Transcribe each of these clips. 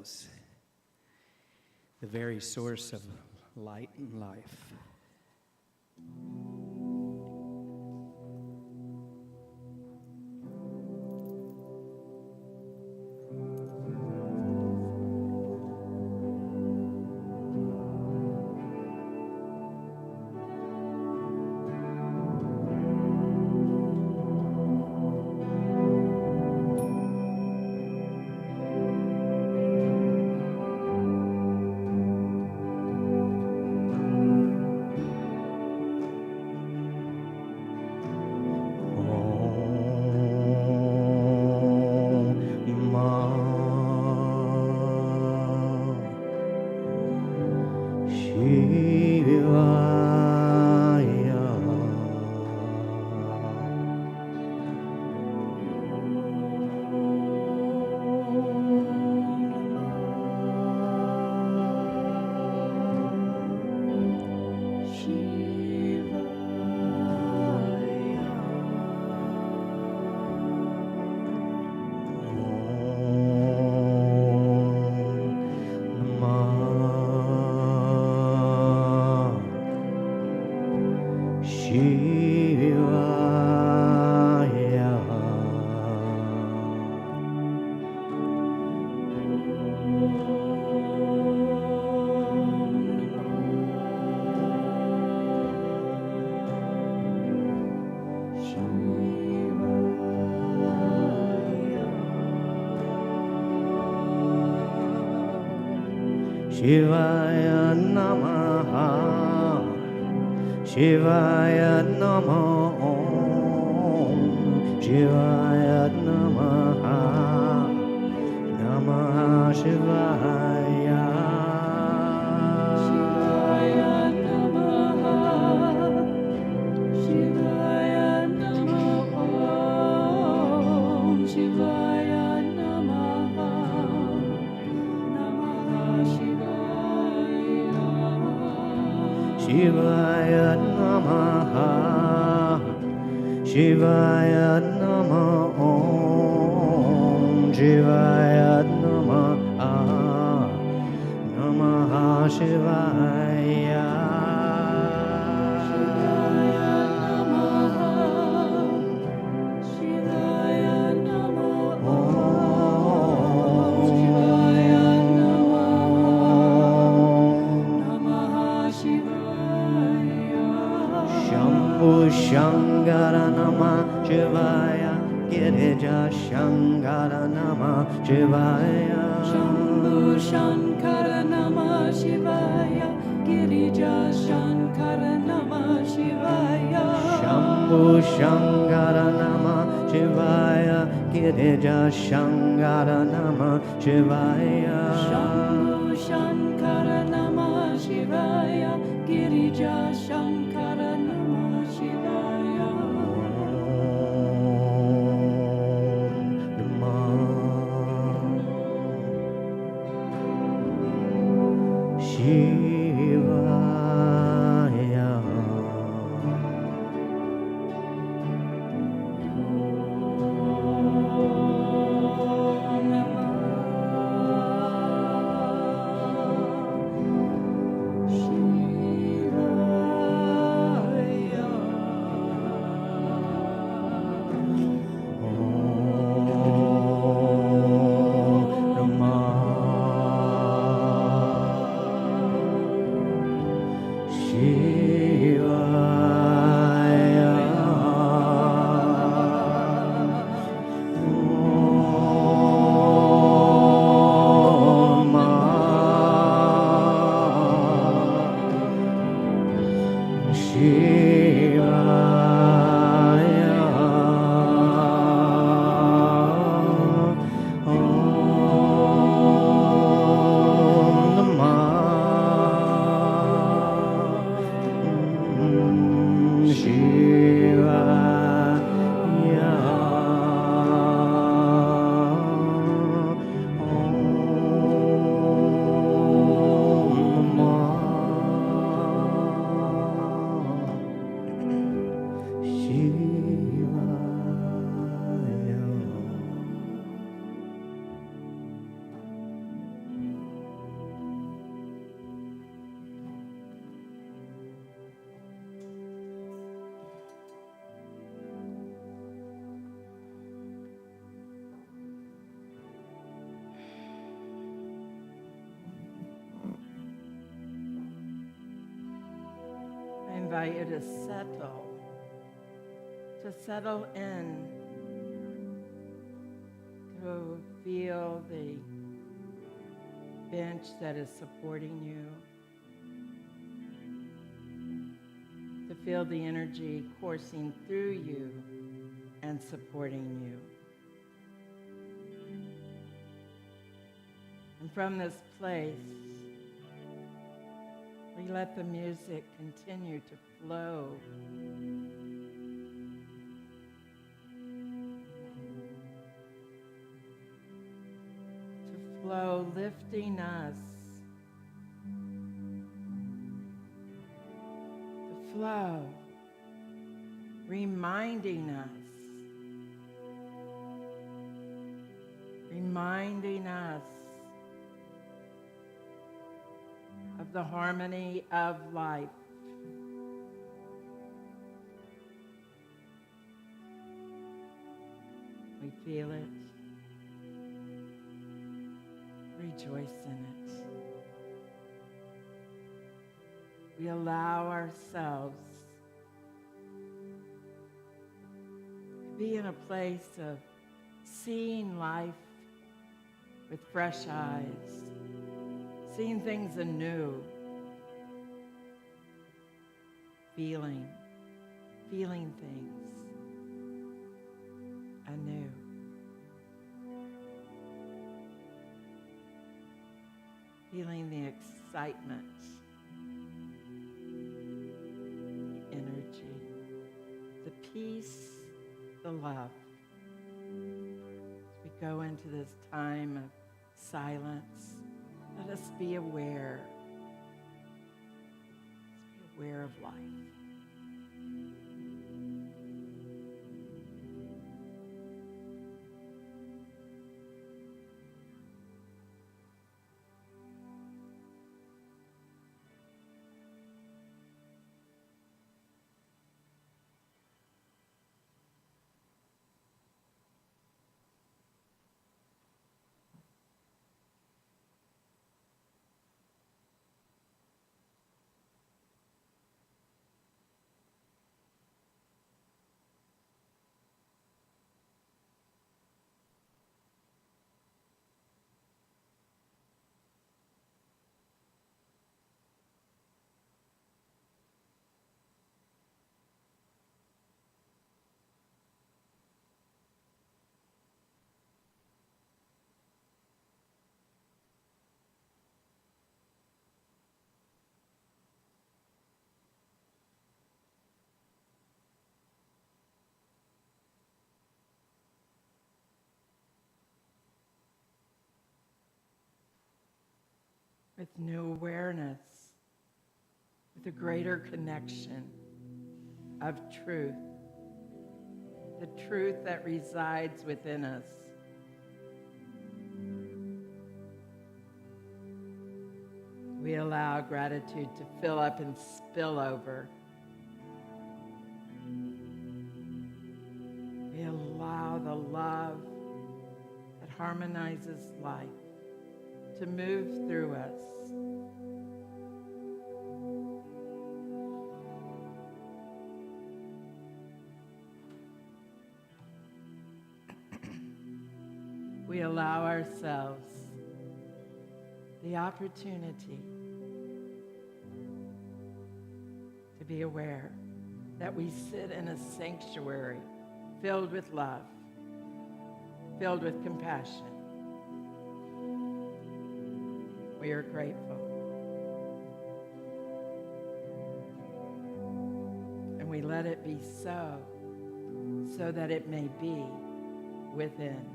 Braunfels, the very source of light and life. Shivaya Namaha, Shivaya Namaha, Shivaya Namaha, Namaha Shivaya. Shivaya Namaha, Shivaya Namaha, Shivaya Namaha, Namaha Shivaya. Shivaya Namaha, Shivaya Namaha, Shivaya Namaha, Namaha Shivaya. Shivaya Namaha, Shivaya Namaha, Shivaya Namaha, Namaha Shivaya. Shambhu Shankara Namah Shivaya, Girija Shankara Namah Shivaya. Shambhu Shankara Namah Shivaya, Girija Shankara Namah Shivaya. Shambhu Shankara Namah Shivaya, Girija Shankara Namah Shivaya. Shambhu Shankara Namah Shivaya, Girija Shankara Namah Shivaya. Shivaya. invite you to settle in, to feel the bench that is supporting you, to feel the energy coursing through you and supporting you. And from this place, we let the music continue to flow. To flow, lifting us. To flow, reminding us of the harmony of life. We feel it, rejoice in it. We allow ourselves to be in a place of seeing life with fresh eyes, seeing things anew, feeling things anew. Feeling the excitement, the energy, the peace, the love. As we go into this time of silence, let us be aware. Let's be aware of life. With new awareness, with a greater connection of truth, the truth that resides within us. We allow gratitude to fill up and spill over. We allow the love that harmonizes life to move through us. We allow ourselves the opportunity to be aware that we sit in a sanctuary filled with love, filled with compassion. We are grateful. And we let it be so that it may be within.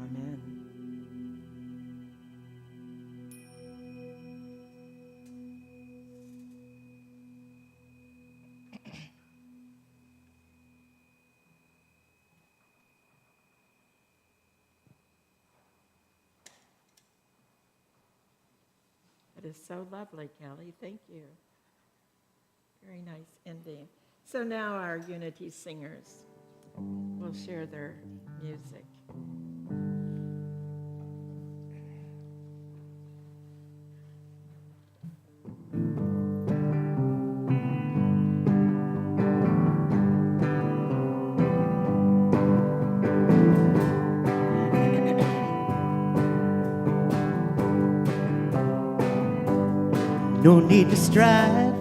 Amen. It is so lovely, Kelly. Thank you. Very nice ending. So now our Unity singers will share their music. No need to strive.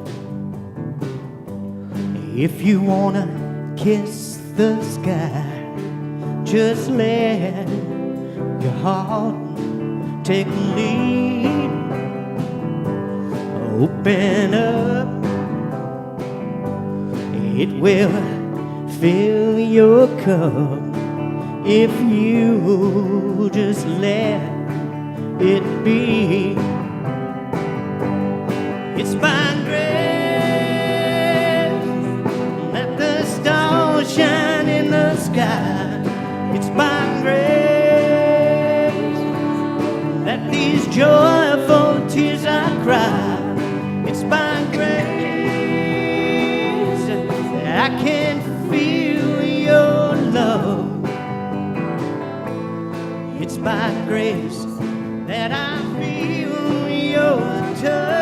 If you wanna kiss the sky, just let your heart take a lead. Open up, it will fill your cup if you just let it be. It's by grace that the stars shine in the sky. It's by grace that these joyful tears I cry. It's by grace that I can feel your love. It's by grace that I feel your touch.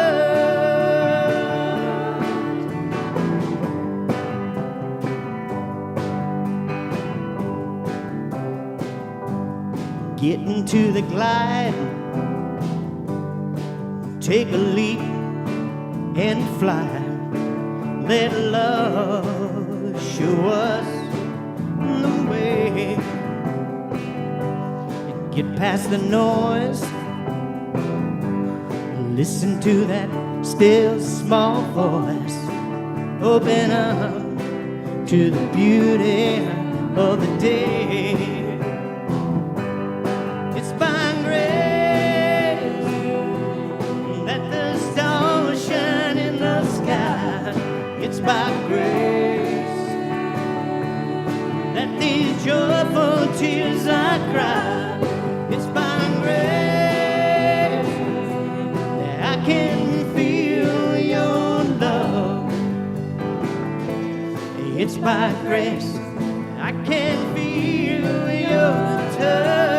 Get into the glide, take a leap and fly. Let love show us the way. Get past the noise, listen to that still small voice. Open up to the beauty of the day. It's by grace that the stars shine in the sky. It's by grace that these joyful tears I cry. It's by grace that I can feel your love. It's by grace I can feel your touch.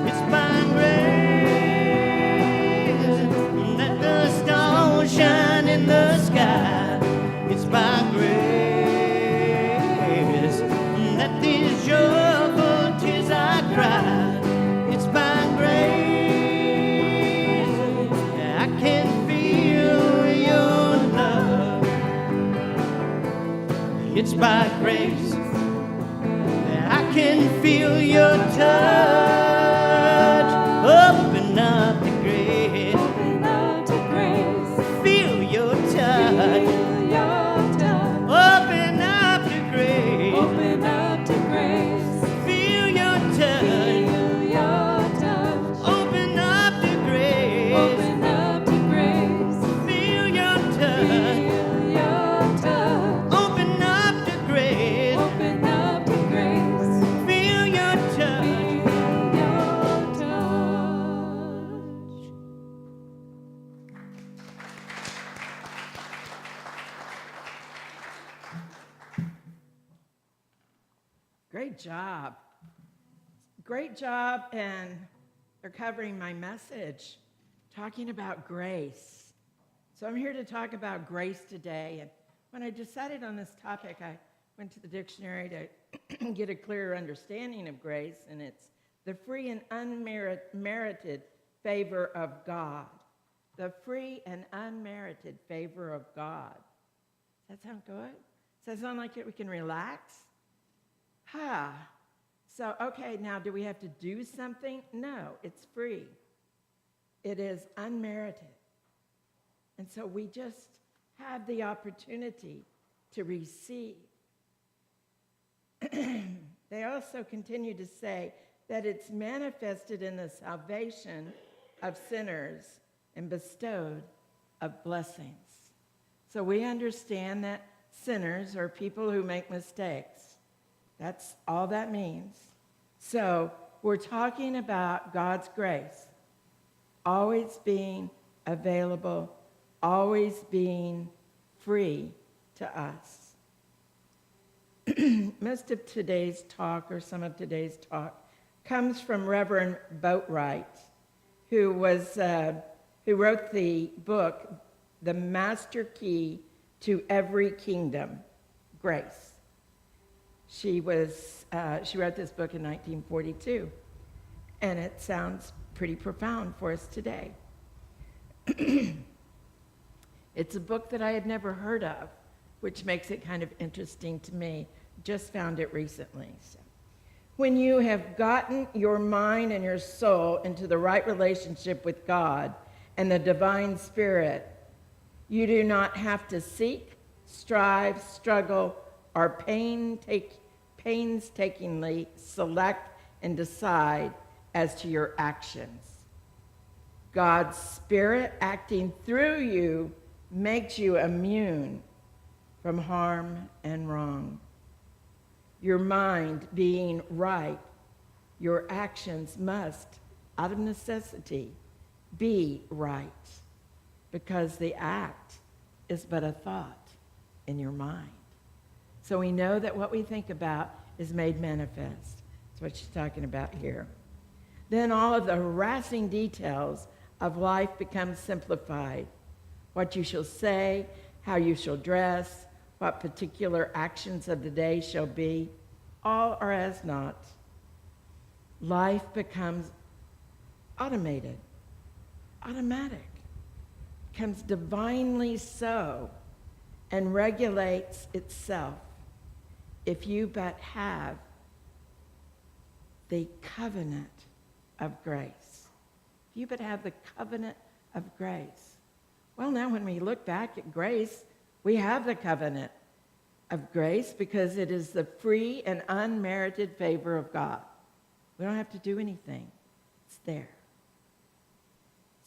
It's by grace that the stars shine in the sky. It's by grace that these joyful tears I cry. It's by grace that I can feel your love. It's by grace that I can feel your touch. Open up to grace. Open up to grace. Feel your touch. Feel your touch. Open up to grace. Open up to grace. Feel your touch. Feel your touch. Open up to grace. Open up to grace. Feel your touch. Feel your touch. Open up to grace. Open up to grace. Feel your touch. Feel your touch. Great job. Great job, and they're covering my message, talking about grace. So I'm here to talk about grace today. And when I decided on this topic, I went to the dictionary to get a clearer understanding of grace, and it's the free and unmerited favor of God. The free and unmerited favor of God. Does that sound good? Does that sound like we can relax? So, okay, now do we have to do something? No, it's free. It is unmerited. And so we just have the opportunity to receive. They also continue to say that it's manifested in the salvation of sinners and bestowed of blessings. So we understand that sinners are people who make mistakes. That's all that means. So we're talking about God's grace, always being available, always being free to us. Most of today's talk, or some of today's talk, comes from Reverend Boatwright, who wrote the book, The Master Key to Every Kingdom, Grace. She wrote this book in 1942, and it sounds pretty profound for us today. It's a book that I had never heard of, which makes it kind of interesting to me. Just found it recently. So. When you have gotten your mind and your soul into the right relationship with God and the divine spirit, you do not have to seek, strive, struggle, or painstakingly select and decide as to your actions. God's spirit acting through you makes you immune from harm and wrong. Your mind being right, your actions must, out of necessity, be right, because the act is but a thought in your mind. So we know that what we think about is made manifest. That's what she's talking about here. Then all of the harassing details of life become simplified. What you shall say, how you shall dress, what particular actions of the day shall be, all are as naught. Life becomes automatic, becomes divinely so, and regulates itself if you but have the covenant of grace. If you but have the covenant of grace. Well, now when we look back at grace, we have the covenant of grace because it is the free and unmerited favor of God. We don't have to do anything. It's there.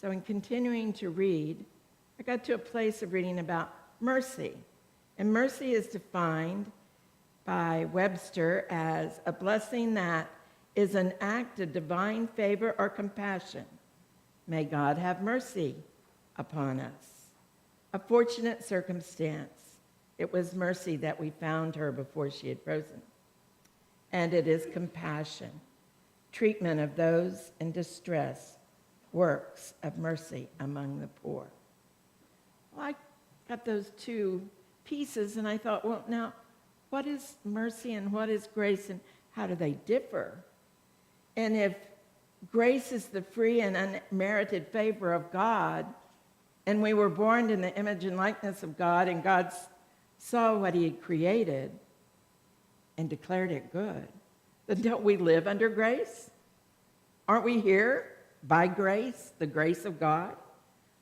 So in continuing to read, I got to a place of reading about mercy. And mercy is defined by Webster as a blessing that is an act of divine favor or compassion. May God have mercy upon us. A fortunate circumstance. It was mercy that we found her before she had frozen. And it is compassion. Treatment of those in distress. Works of mercy among the poor. Well, I got those two pieces and I thought, well, now, what is mercy and what is grace and how do they differ? And if grace is the free and unmerited favor of God, and we were born in the image and likeness of God, and God saw what he had created and declared it good, then don't we live under grace? Aren't we here by grace, the grace of God?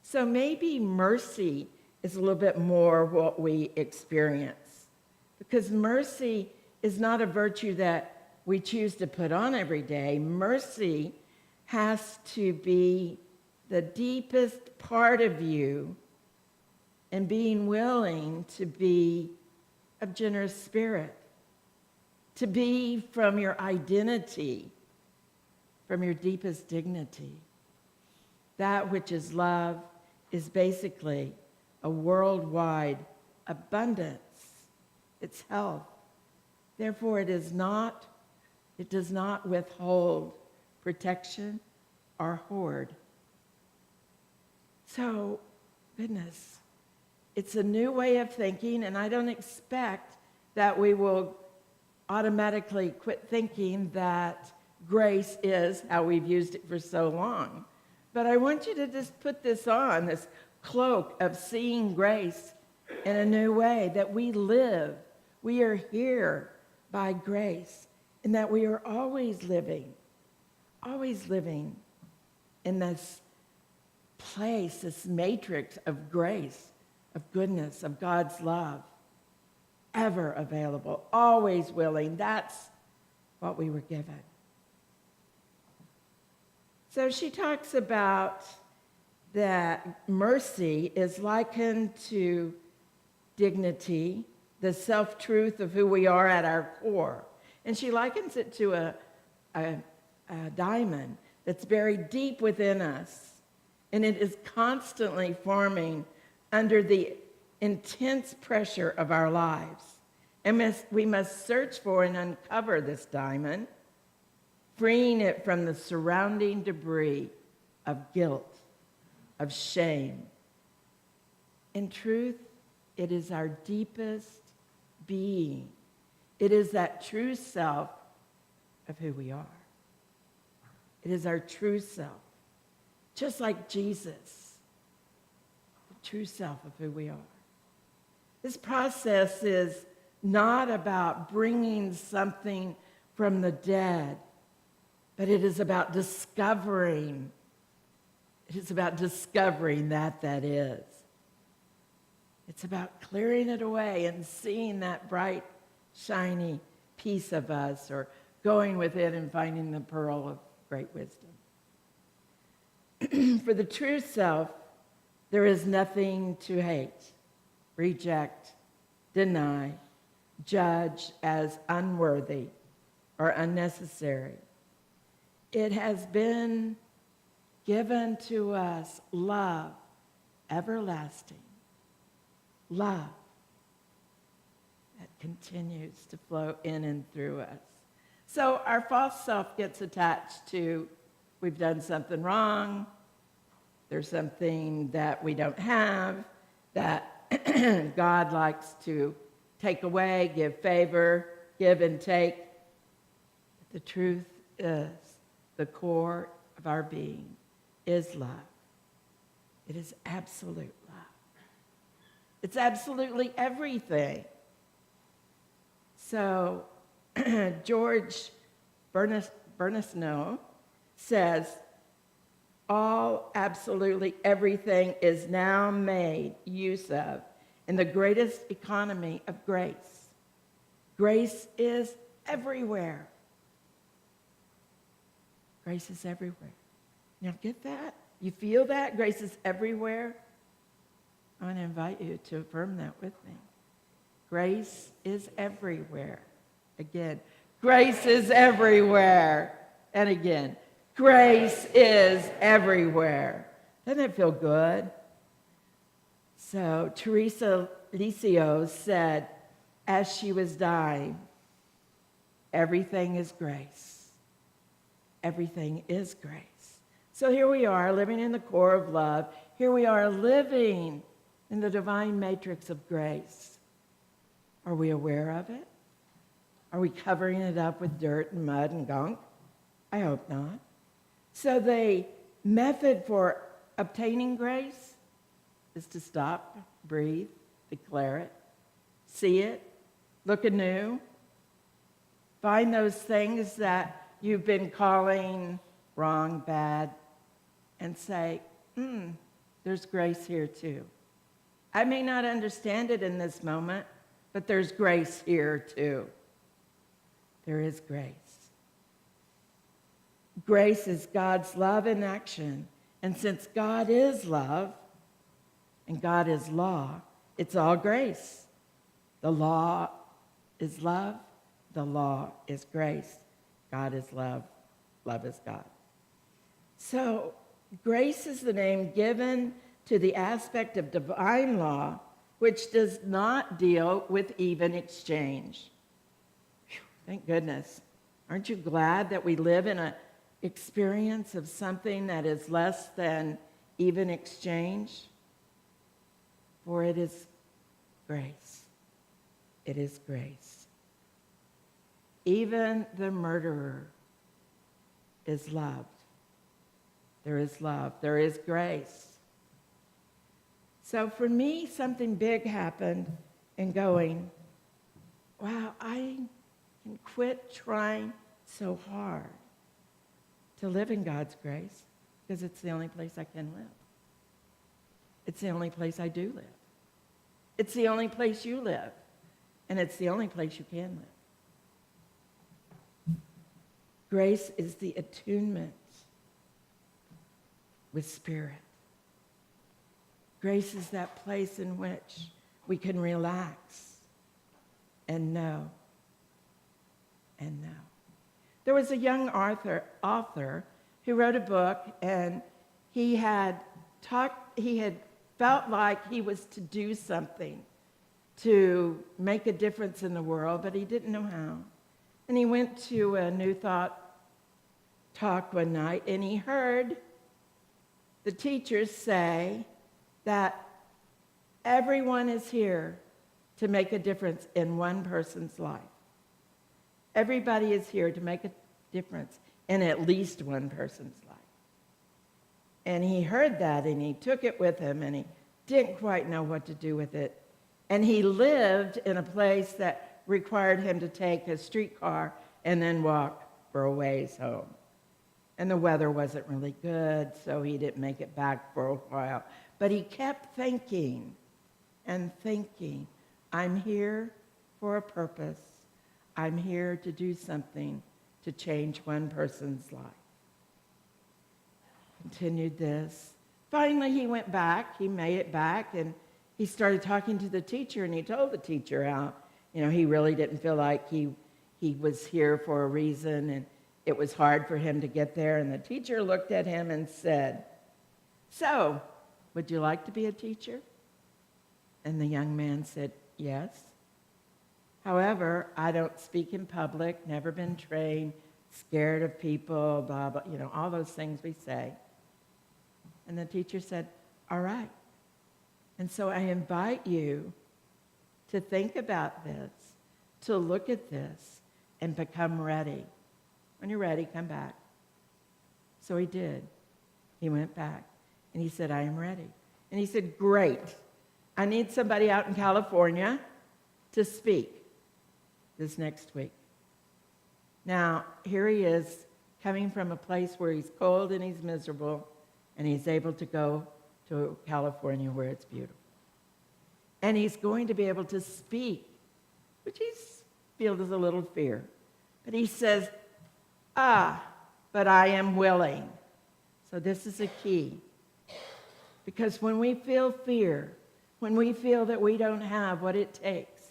So maybe mercy is a little bit more what we experience, because mercy is not a virtue that we choose to put on every day. Mercy has to be the deepest part of you, and being willing to be of generous spirit, to be from your identity, from your deepest dignity. That which is love is basically a worldwide abundance. It's health. Therefore, it does not withhold protection or hoard. So, goodness, it's a new way of thinking, and I don't expect that we will automatically quit thinking that grace is how we've used it for so long. But I want you to just put this on, this cloak of seeing grace in a new way, that we live. We are here by grace, and that we are always living in this place, this matrix of grace, of goodness, of God's love, ever available, always willing. That's what we were given. So she talks about that mercy is likened to dignity, the self-truth of who we are at our core. And she likens it to a diamond that's buried deep within us. And it is constantly forming under the intense pressure of our lives. And we must search for and uncover this diamond, freeing it from the surrounding debris of guilt, of shame. In truth, it is our deepest being. It is that true self of who we are. It is our true self. Just like Jesus true self of who we are. This process is not about bringing something from the dead, but it is about discovering. It is about discovering that is. It's about clearing it away and seeing that bright, shiny piece of us, or going with it and finding the pearl of great wisdom. For the true self, there is nothing to hate, reject, deny, judge as unworthy or unnecessary. It has been given to us love, everlasting love that continues to flow in and through us. So our false self gets attached to, we've done something wrong, there's something that we don't have, that God likes to take away, give favor, give and take. But the truth is, the core of our being is love. It is absolute love. It's absolutely everything. So George Bernasno says, all, absolutely everything is now made use of in the greatest economy of grace. Grace is everywhere. Grace is everywhere. Now get that? You feel that? Grace is everywhere? I want to invite you to affirm that with me. Grace is everywhere. Again, grace is everywhere. And again, grace is everywhere. Doesn't it feel good? So Teresa Licio said, as she was dying, everything is grace. Everything is grace. So here we are, living in the core of love. Here we are, living in the divine matrix of grace. Are we aware of it? Are we covering it up with dirt and mud and gunk? I hope not. So the method for obtaining grace is to stop, breathe, declare it, see it, look anew, find those things that you've been calling wrong, bad, and say, there's grace here too. I may not understand it in this moment, but there's grace here too. There is grace. Grace is God's love in action. And since God is love and God is law, it's all grace. The law is love. The law is grace. God is love. Love is God. So grace is the name given to the aspect of divine law which does not deal with even exchange. Whew, thank goodness. Aren't you glad that we live in an experience of something that is less than even exchange? For it is grace. It is grace. Even the murderer is loved. There is love. There is grace. So for me, something big happened in going, wow, I can quit trying so hard to live in God's grace because it's the only place I can live. It's the only place I do live. It's the only place you live. And it's the only place you can live. Grace is the attunement with Spirit. Grace is that place in which we can relax and know and know. There was a young author who wrote a book, and he had felt like he was to do something to make a difference in the world, but he didn't know how. And he went to a New Thought talk one night, and he heard the teachers say that everyone is here to make a difference in one person's life. Everybody is here to make a difference in at least one person's life. And he heard that, and he took it with him, and he didn't quite know what to do with it. And he lived in a place that required him to take a streetcar and then walk for a ways home. And the weather wasn't really good, so he didn't make it back for a while. But he kept thinking and thinking, I'm here for a purpose. I'm here to do something to change one person's life. Continued this. Finally, he went back. He made it back, and he started talking to the teacher, and he told the teacher how, he really didn't feel like he was here for a reason, and it was hard for him to get there. And the teacher looked at him and said, so, would you like to be a teacher? And the young man said, yes. However, I don't speak in public, never been trained, scared of people, blah, blah, all those things we say. And the teacher said, all right. And so I invite you to think about this, to look at this, and become ready. When you're ready, come back. So he did. He went back, and he said, I am ready. And he said, great. I need somebody out in California to speak this next week. Now, here he is coming from a place where he's cold and he's miserable, and he's able to go to California where it's beautiful. And he's going to be able to speak, which he feels a little fear. But he says, but I am willing. So this is a key. Because when we feel fear, when we feel that we don't have what it takes,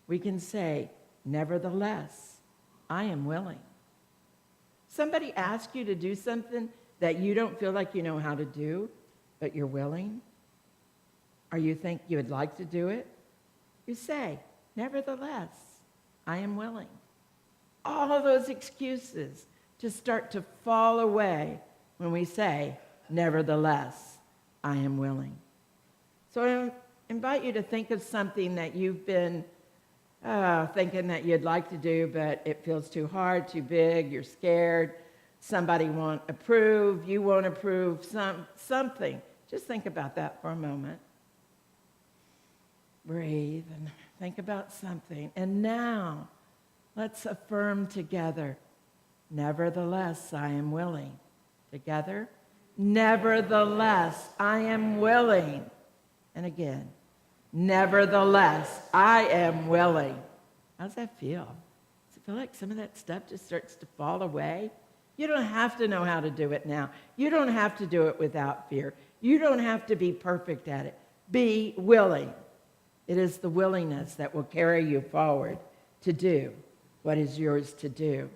we can say, nevertheless, I am willing. Somebody asks you to do something that you don't feel like you know how to do, but you're willing, or you think you would like to do it, you say, nevertheless, I am willing. All of those excuses just start to fall away when we say, nevertheless, I am willing. So I invite you to think of something that you've been thinking that you'd like to do, but it feels too hard, too big, you're scared, somebody won't approve, you won't approve, something. Just think about that for a moment. Breathe and think about something. And now, let's affirm together, nevertheless, I am willing. Together, nevertheless, I am willing. And again, nevertheless, I am willing. How does that feel? Does it feel like some of that stuff just starts to fall away? You don't have to know how to do it now. You don't have to do it without fear. You don't have to be perfect at it. Be willing. It is the willingness that will carry you forward to do what is yours to do.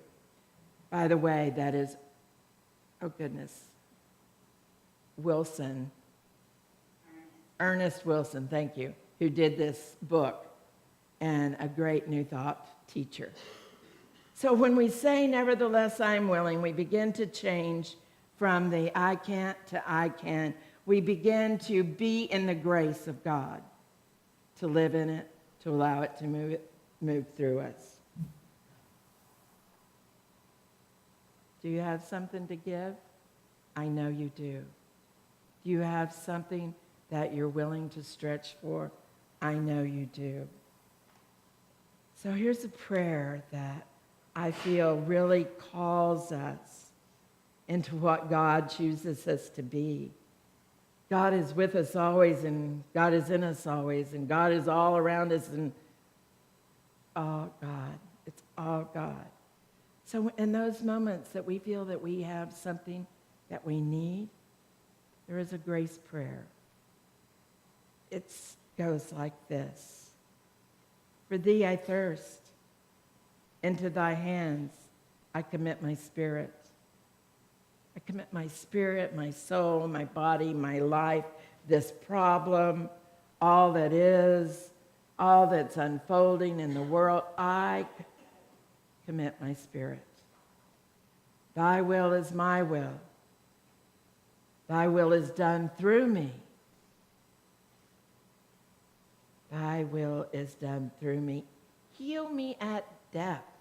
By the way, that is, Wilson, Ernest Wilson, thank you, who did this book, and a great New Thought teacher. So when we say, nevertheless, I'm willing, we begin to change from the I can't to I can. We begin to be in the grace of God, to live in it, to allow it to move through us. Do you have something to give? I know you do. Do you have something that you're willing to stretch for? I know you do. So here's a prayer that I feel really calls us into what God chooses us to be. God is with us always, and God is in us always, and God is all around us, and all God. It's all God. So in those moments that we feel that we have something that we need, there is a grace prayer. It goes like this. For thee I thirst. Into thy hands I commit my spirit. I commit my spirit, my soul, my body, my life, this problem, all that is, all that's unfolding in the world. I commit my spirit. Thy will is my will. Thy will is done through me. Thy will is done through me. Heal me at depth.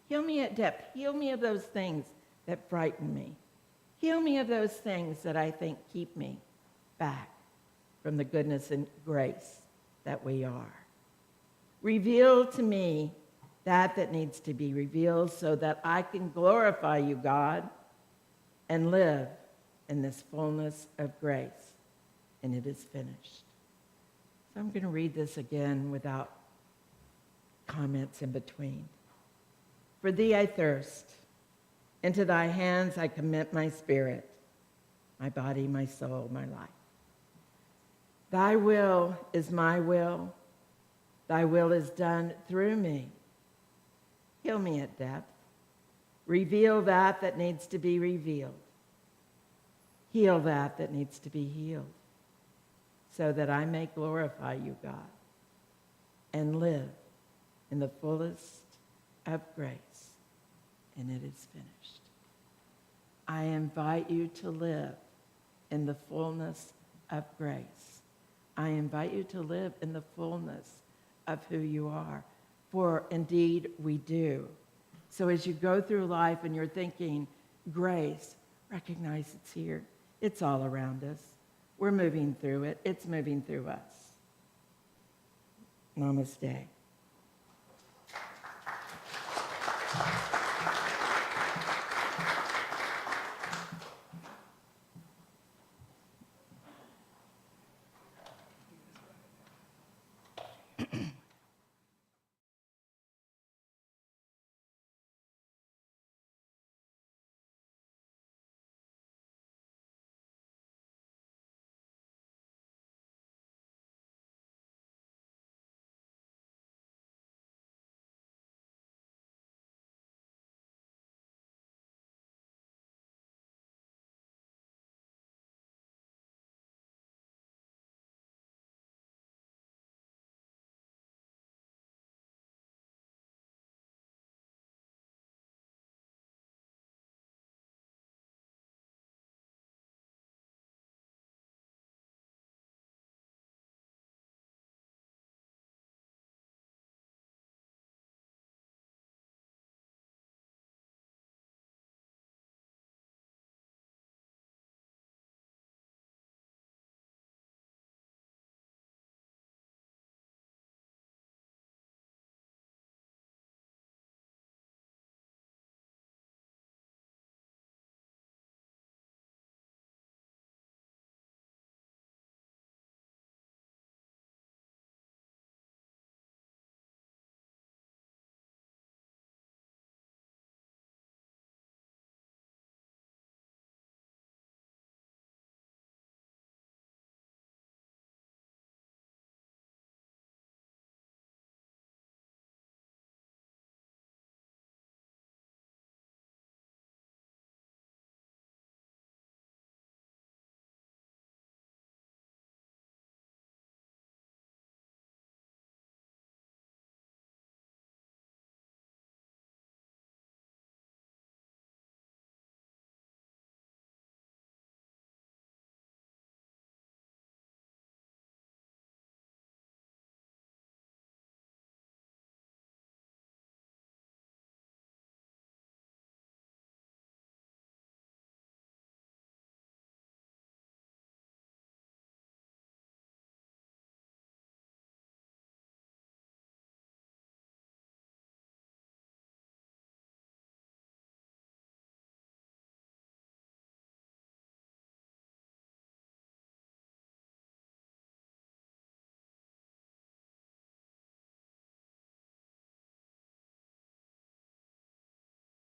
Heal me at depth. Heal me of those things that frighten me. Heal me of those things that I think keep me back. from the goodness and grace that we are. Reveal to me that needs to be revealed so that I can glorify you, God, and live in this fullness of grace. And it is finished. So I'm going to read this again without comments in between. For thee I thirst. Into thy hands I commit my spirit, my body, my soul, my life. Thy will is my will. Thy will is done through me. Heal me at depth. Reveal that needs to be revealed. Heal that needs to be healed, so that I may glorify you, God, and live in the fullest of grace. And it is finished. I invite you to live in the fullness of grace. I invite you to live in the fullness of who you are, for indeed we do. So as you go through life and you're thinking, grace, recognize it's here. It's all around us. We're moving through it. It's moving through us. Namaste.